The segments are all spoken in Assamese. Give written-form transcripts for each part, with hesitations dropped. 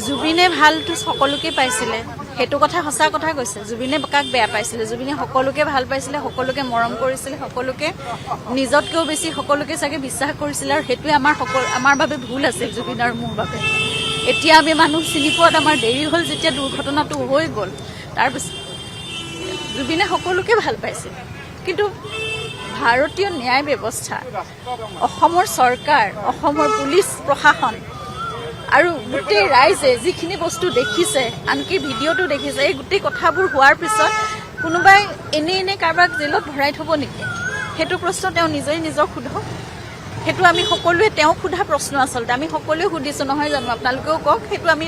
জুবিনে ভালটো সকলোকে পাইছিলে, সেইটো কথা সঁচা কথা কৈছে। জুবিনে কাক বেয়া পাইছিলে? জুবিনে সকলোকে ভাল পাইছিলে, সকলোকে মৰম কৰিছিলে, সকলোকে নিজতকৈও বেছি সকলোকে চাগে বিশ্বাস কৰিছিলে, আৰু সেইটোৱে আমাৰ বাবে ভুল আছিল, জুবিন আৰু মোৰ বাবে। এতিয়া আমি মানুহ চিনি পোৱাত আমাৰ দেৰি হ'ল, যেতিয়া দুৰ্ঘটনাটো হৈ গ'ল। তাৰপিছত জুবিনে সকলোকে ভাল পাইছিল, কিন্তু ভাৰতীয় ন্যায় ব্যৱস্থা, অসমৰ চৰকাৰ, অসমৰ পুলিচ প্ৰশাসন আৰু গোটেই ৰাইজে যিখিনি বস্তু দেখিছে, আনকি ভিডিঅ'টো দেখিছে, এই গোটেই কথাবোৰ হোৱাৰ পিছত কোনোবাই এনেই কাৰোবাক জেলত ভৰাই থ'ব নেকি? সেইটো প্ৰশ্ন তেওঁ নিজক সোধক। সেইটো আমি সকলোৱে তেওঁক সোধা প্ৰশ্ন আচলতে আমি সকলোৱে সুধিছোঁ, নহয় জানো? আপোনালোকেও কওক। সেইটো আমি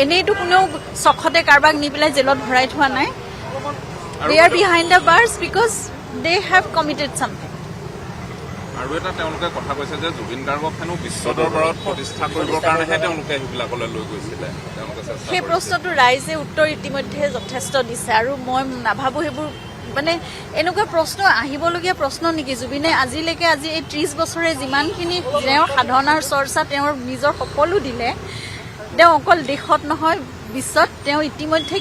এনেইতো কোনেও চখতে কাৰোবাক নি পেলাই জেলত ভৰাই থোৱা নাই। They are behind the bars because they have committed something. আৰু এটা তেওঁলোকে কথা কৈছে যে জুবিন গাৰ্গক হেনো বিশ্ব দৰবাৰত প্ৰতিষ্ঠা কৰিবৰ কাৰণেহে তেওঁলোকে সেইবিলাকলৈ লৈ গৈছিলে। সেই প্ৰশ্নটো ৰাইজে উত্তৰ ইতিমধ্যে যথেষ্ট দিছে, আৰু মই নাভাবোঁ সেইবোৰ মানে এনেকুৱা প্ৰশ্ন আহিবলগীয়া প্ৰশ্ন নেকি? জুবিনে আজিলৈকে এই 30 বছৰে যিমানখিনি তেওঁৰ সাধনাৰ চৰ্চা তেওঁৰ নিজৰ সকলো দিলে, তেওঁ অকল দেশত নহয় বিশ্বত তেওঁ ইতিমধ্যে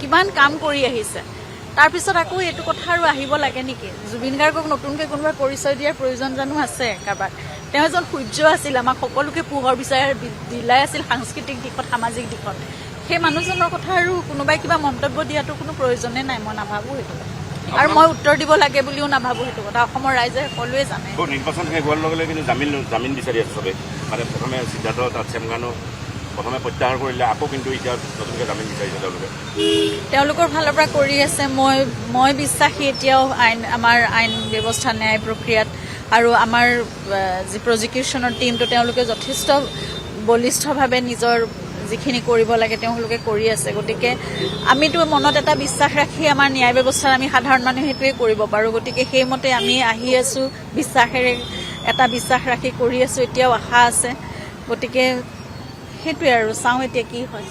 কিমান কাম কৰি আহিছে। তাৰপিছত আকৌ এইটো কথা আৰু আহিব লাগে নেকি? জুবিন গাৰ্গক নতুনকৈ কোনোবাই পৰিচয় দিয়াৰ প্ৰয়োজন জানো আছে কাৰোবাক? তেওঁ এজন সূৰ্য আছিল, আমাক সকলোকে পোহৰ বিলাই আছিল সাংস্কৃতিক দিশত, সামাজিক দিশত। সেই মানুহজনৰ কথা আৰু কোনোবাই কিবা মন্তব্য দিয়াটো কোনো প্ৰয়োজনে নাই, মই নাভাবোঁ সেইটো কথা। আৰু মই উত্তৰ দিব লাগে বুলিও নাভাবোঁ সেইটো কথা। অসমৰ ৰাইজে সকলোৱে জানে। নিৰ্বাচন শেষ হোৱাৰ লগে লগে কিন্তু জামিন বিচাৰি আছে চবে। মানে প্ৰথমে সিদ্ধাৰ্থ চেমগানো প্ৰথমে প্ৰত্যাহাৰ কৰিলে, আকৌ কিন্তু এতিয়া নতুনকৈ জামিন বিচাৰিছে তেওঁলোকে। তেওঁলোকৰ ফালৰ পৰা কৰি আছে। মই বিশ্বাসী এতিয়াও আমাৰ আইন ব্যৱস্থা, ন্যায় প্ৰক্ৰিয়াত, আৰু আমাৰ যি প্ৰজিকিউশ্যনৰ টীমটো তেওঁলোকে যথেষ্ট বলিষ্ঠভাৱে নিজৰ যিখিনি কৰিব লাগে তেওঁলোকে কৰি আছে। গতিকে আমিতো মনত এটা বিশ্বাস ৰাখি আমাৰ ন্যায় ব্যৱস্থাত আমি সাধাৰণ মানুহে সেইটোৱে কৰিব পাৰোঁ। গতিকে সেইমতে আমি আহি আছোঁ, এটা বিশ্বাস ৰাখি কৰি আছোঁ। এতিয়াও আশা আছে। গতিকে সেইটোৱে আৰু চাওঁ এতিয়া কি হয়।